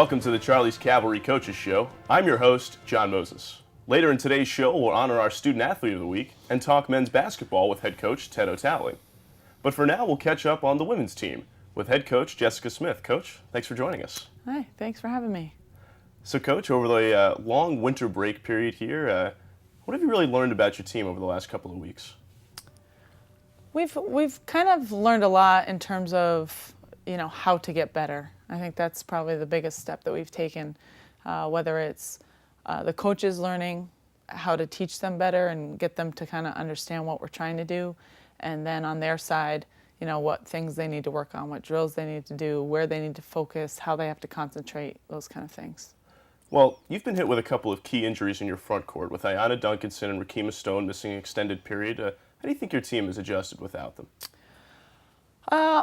Welcome to the Charlie's Cavalry Coaches Show. I'm your host, John Moses. Later in today's show, we'll honor our Student Athlete of the Week and talk men's basketball with head coach Ted O'Towling. But for now, we'll catch up on the women's team with head coach Jessica Smith. Coach, thanks for joining us. Hi, thanks for having me. So, Coach, over the long winter break period here, what have you really learned about your team over the last couple of weeks? We've kind of learned a lot in terms of how to get better. I think that's probably the biggest step that we've taken, whether it's the coaches learning how to teach them better and get them to kind of understand what we're trying to do, and then on their side, what things they need to work on, what drills they need to do, where they need to focus, how they have to concentrate, those kind of things. Well, you've been hit with a couple of key injuries in your front court, with Ayanna Duncanson and Rakima Stone missing an extended period. How do you think your team has adjusted without them?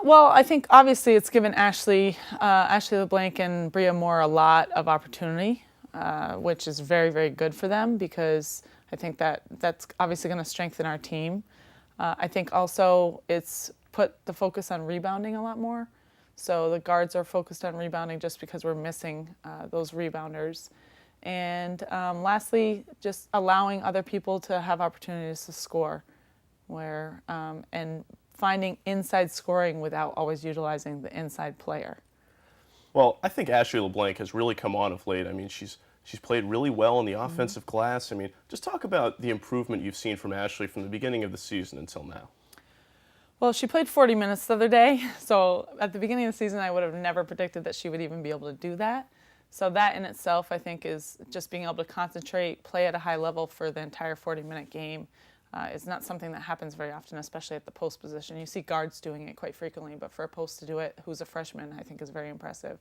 Well, I think obviously it's given Ashley LeBlanc and Bria Moore a lot of opportunity, which is very, very good for them because I think that's obviously going to strengthen our team. I think also it's put the focus on rebounding a lot more. So the guards are focused on rebounding just because we're missing those rebounders. And lastly, just allowing other people to have opportunities to score, and finding inside scoring without always utilizing the inside player. Well, I think Ashley LeBlanc has really come on of late. I mean, she's played really well in the offensive glass. I mean, just talk about the improvement you've seen from Ashley from the beginning of the season until now. Well, she played 40 minutes the other day, so at the beginning of the season I would have never predicted that she would even be able to do that. So that in itself, I think, is just being able to concentrate, play at a high level for the entire 40-minute game. Is not something that happens very often, especially at the post position. You see guards doing it quite frequently, but for a post to do it, who's a freshman, I think is very impressive.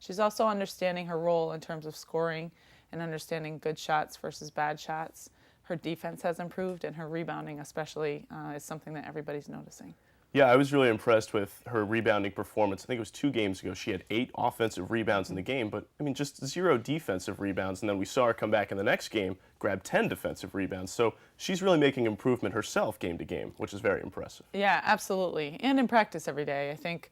She's also understanding her role in terms of scoring and understanding good shots versus bad shots. Her defense has improved, and her rebounding especially is something that everybody's noticing. Yeah, I was really impressed with her rebounding performance. I think it was 2 games ago. She had 8 offensive rebounds in the game, but I mean, just 0 defensive rebounds. And then we saw her come back in the next game, grab 10 defensive rebounds. So she's really making improvement herself game to game, which is very impressive. Yeah, absolutely. And in practice every day. I think,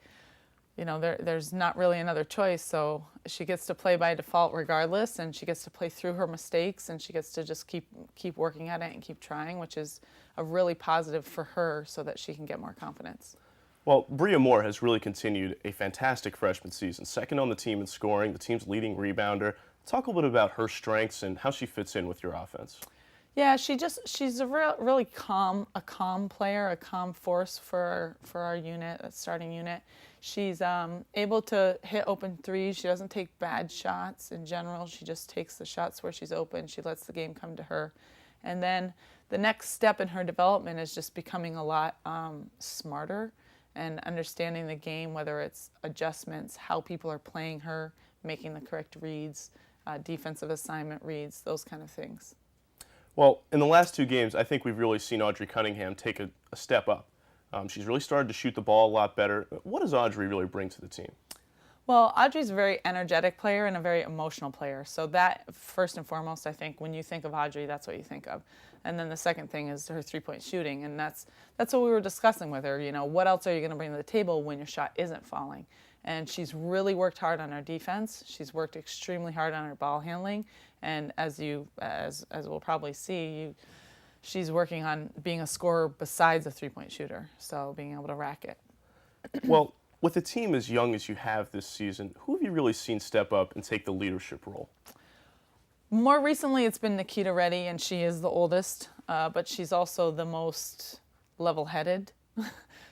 there's not really another choice. So she gets to play by default regardless, and she gets to play through her mistakes, and she gets to just keep working at it and keep trying, which is a really positive for her so that she can get more confidence. Well, Bria Moore has really continued a fantastic freshman season, second on the team in scoring, the team's leading rebounder. Talk a little bit about her strengths and how she fits in with your offense. Yeah, she's a really calm player, a calm force for our unit, a starting unit. She's able to hit open threes. She doesn't take bad shots in general. She just takes the shots where she's open. She lets the game come to her. And then the next step in her development is just becoming a lot smarter and understanding the game, whether it's adjustments, how people are playing her, making the correct reads, defensive assignment reads, those kind of things. Well, in the last 2 games, I think we've really seen Audrey Cunningham take a step up. She's really started to shoot the ball a lot better. What does Audrey really bring to the team? Well, Audrey's a very energetic player and a very emotional player. So that, first and foremost, I think when you think of Audrey, that's what you think of. And then the second thing is her three-point shooting, and that's what we were discussing with her. What else are you going to bring to the table when your shot isn't falling? And she's really worked hard on her defense. She's worked extremely hard on her ball handling, and as we'll probably see, she's working on being a scorer besides a three-point shooter, so being able to rack it. Well, with a team as young as you have this season, who have you really seen step up and take the leadership role? More recently, it's been Nikita Reddy, and she is the oldest, but she's also the most level-headed.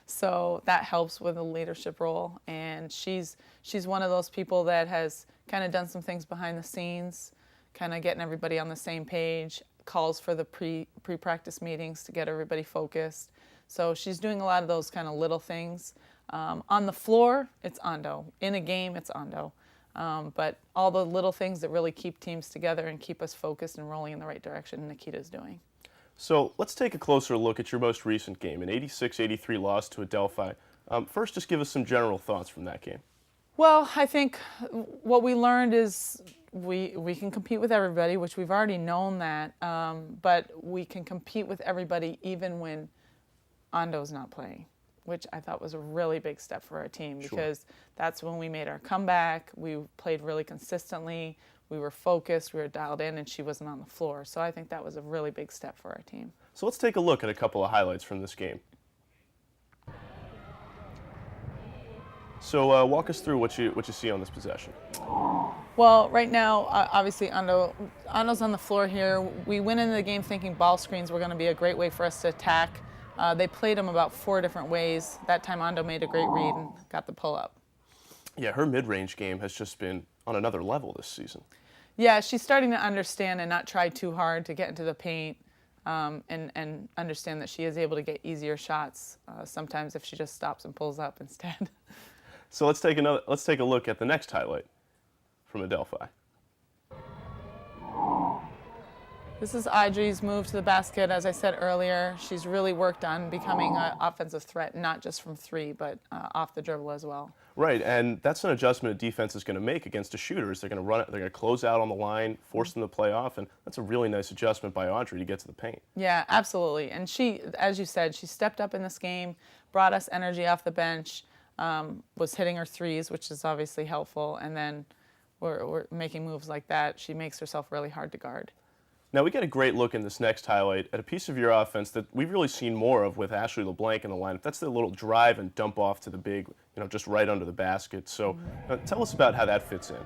So that helps with a leadership role. And she's one of those people that has kind of done some things behind the scenes, kind of getting everybody on the same page, calls for the pre-practice meetings to get everybody focused. So she's doing a lot of those kind of little things. On the floor, it's Ando. In a game, it's Ando. But all the little things that really keep teams together and keep us focused and rolling in the right direction, Nikita's doing. So let's take a closer look at your most recent game, an 86-83 loss to Adelphi. First, just give us some general thoughts from that game. Well, I think what we learned is we can compete with everybody, which we've already known that, but we can compete with everybody even when Ando's not playing. which I thought was a really big step for our team Sure. because that's when we made our comeback. We played really consistently. We were focused. We were dialed in, and she wasn't on the floor. So I think that was a really big step for our team. So let's take a look at a couple of highlights from this game. So walk us through what you see on this possession. Well, right now, obviously, Ando's on the floor here. We went into the game thinking ball screens were going to be a great way for us to attack. They played them about 4 different ways. That time, Ando made a great read and got the pull-up. Yeah, her mid-range game has just been on another level this season. Yeah, she's starting to understand and not try too hard to get into the paint, and understand that she is able to get easier shots sometimes if she just stops and pulls up instead. So let's take a look at the next highlight from Adelphi. This is Audrey's move to the basket. As I said earlier, she's really worked on becoming an offensive threat, not just from 3, but off the dribble as well. Right, and that's an adjustment a defense is going to make against a shooter. Is they're going to run it, they're going to close out on the line, force them to play off, and that's a really nice adjustment by Audrey to get to the paint. Yeah, absolutely. And she, as you said, she stepped up in this game, brought us energy off the bench, was hitting her threes, which is obviously helpful, and then we're making moves like that. She makes herself really hard to guard. Now we get a great look in this next highlight at a piece of your offense that we've really seen more of with Ashley LeBlanc in the lineup. That's the little drive and dump off to the big, just right under the basket. So tell us about how that fits in.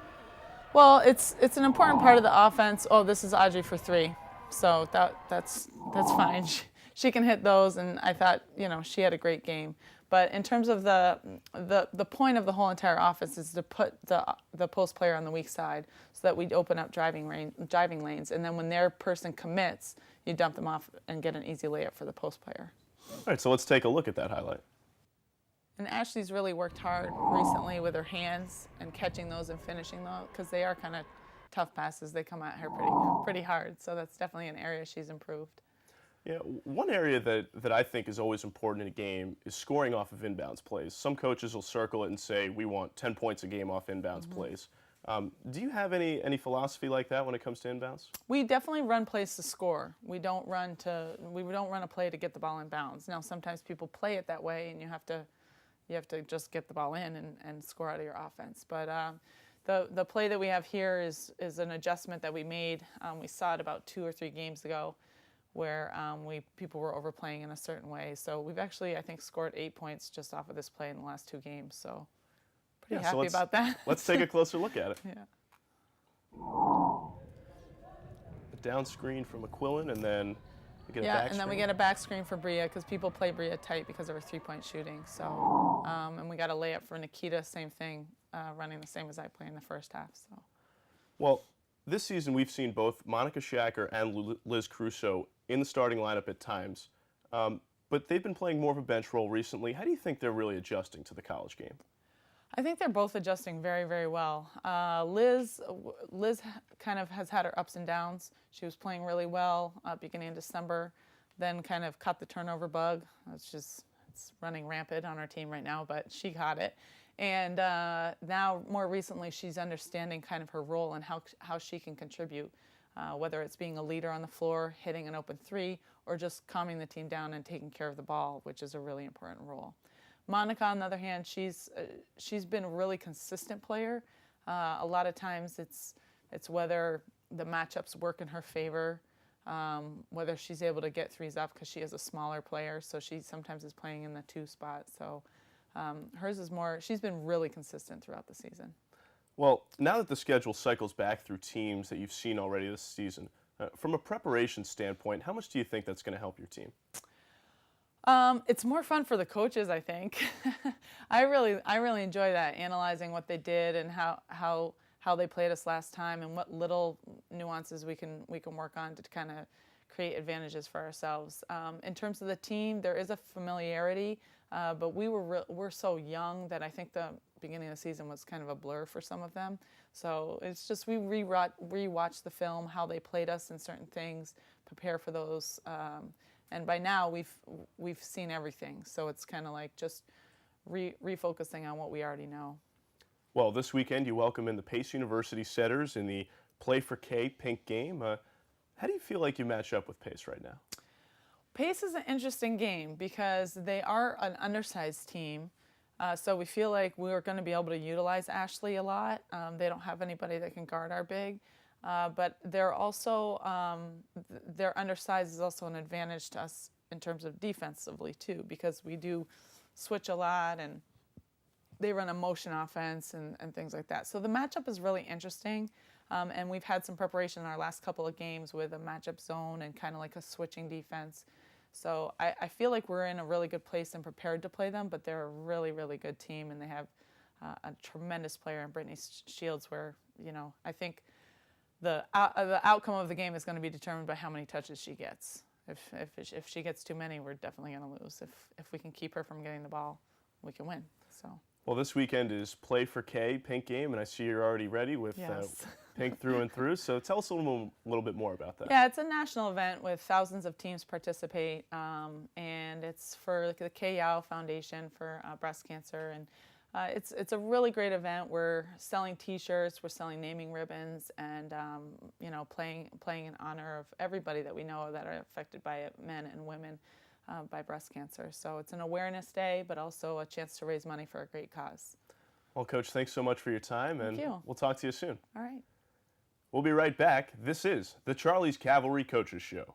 Well, it's an important part of the offense. Oh, this is Audrey for 3, so that's fine. She can hit those, and I thought she had a great game. But in terms of the point of the whole entire offense is to put the post player on the weak side so that we'd open up driving lanes. And then when their person commits, you dump them off and get an easy layup for the post player. All right, so let's take a look at that highlight. And Ashley's really worked hard recently with her hands and catching those and finishing those because they are kind of tough passes. They come at her pretty hard. So that's definitely an area she's improved. Yeah, one area that I think is always important in a game is scoring off of inbounds plays. Some coaches will circle it and say, we want 10 points a game off inbounds plays. Do you have any philosophy like that when it comes to inbounds? We definitely run plays to score. We don't run a play to get the ball in bounds. Now, sometimes people play it that way, and you have to just get the ball in and score out of your offense. But the play that we have here is an adjustment that we made. We saw it about 2 or 3 games ago, where people were overplaying in a certain way. So we've actually, I think, scored 8 points just off of this play in the last 2 games. So pretty happy about that. Let's take a closer look at it. Yeah. A down screen from McQuillan, and then we get a back Yeah, and then screen. we get a back screen for Bria because people play Bria tight because of her 3-point shooting. So, and we got a layup for Nikita, same thing, running the same as I played in the first half. So. Well, this season we've seen both Monica Shacker and Liz Crusoe in the starting lineup at times, but they've been playing more of a bench role recently. How do you think they're really adjusting to the college game? I think they're both adjusting very, very well. Liz kind of has had her ups and downs. She was playing really well beginning of December, then kind of caught the turnover bug. It's running rampant on our team right now, but she caught it. And now, more recently, she's understanding kind of her role and how she can contribute, whether it's being a leader on the floor, hitting an open 3, or just calming the team down and taking care of the ball, which is a really important role. Monica, on the other hand, she's been a really consistent player. A lot of times it's whether the matchups work in her favor, whether she's able to get threes up because she is a smaller player, so she sometimes is playing in the 2 spot. So hers is more, she's been really consistent throughout the season. Well, now that the schedule cycles back through teams that you've seen already this season, from a preparation standpoint, how much do you think that's going to help your team? It's more fun for the coaches, I think. I really enjoy that, analyzing what they did and how they played us last time and what little nuances we can work on to kind of create advantages for ourselves. In terms of the team, there is a familiarity, but we're so young that I think the beginning of the season was kind of a blur for some of them. So it's just we rewatch the film, how they played us in certain things, prepare for those. And by now we've seen everything, so it's kind of like just refocusing on what we already know. Well, this weekend you welcome in the Pace University Setters in the Play for K Pink game. How do you feel like you match up with Pace right now? Pace is an interesting game because they are an undersized team. So we feel like we're going to be able to utilize Ashley a lot. They don't have anybody that can guard our big. But they're also, their undersized is also an advantage to us in terms of defensively too, because we do switch a lot and they run a motion offense and things like that. So the matchup is really interesting. And we've had some preparation in our last couple of games with a matchup zone and kind of like a switching defense. So I feel like we're in a really good place and prepared to play them, but they're a really, really good team, and they have a tremendous player in Brittany Shields where, I think the outcome of the game is going to be determined by how many touches she gets. If she gets too many, we're definitely going to lose. If we can keep her from getting the ball, we can win. So. Well, this weekend is Play for K, Pink game, and I see you're already ready with Yes. Pink through and through. So tell us a little bit more about that. Yeah, it's a national event with thousands of teams participate, and it's for the K-Yow Foundation for breast cancer. And it's a really great event. We're selling T-shirts, we're selling naming ribbons, and playing in honor of everybody that we know that are affected by it, men and women. By breast cancer. So it's an awareness day, but also a chance to raise money for a great cause. Well, Coach, thanks so much for your time, and we'll talk to you soon. All right. We'll be right back. This is the Charlie's Cavalry Coaches Show.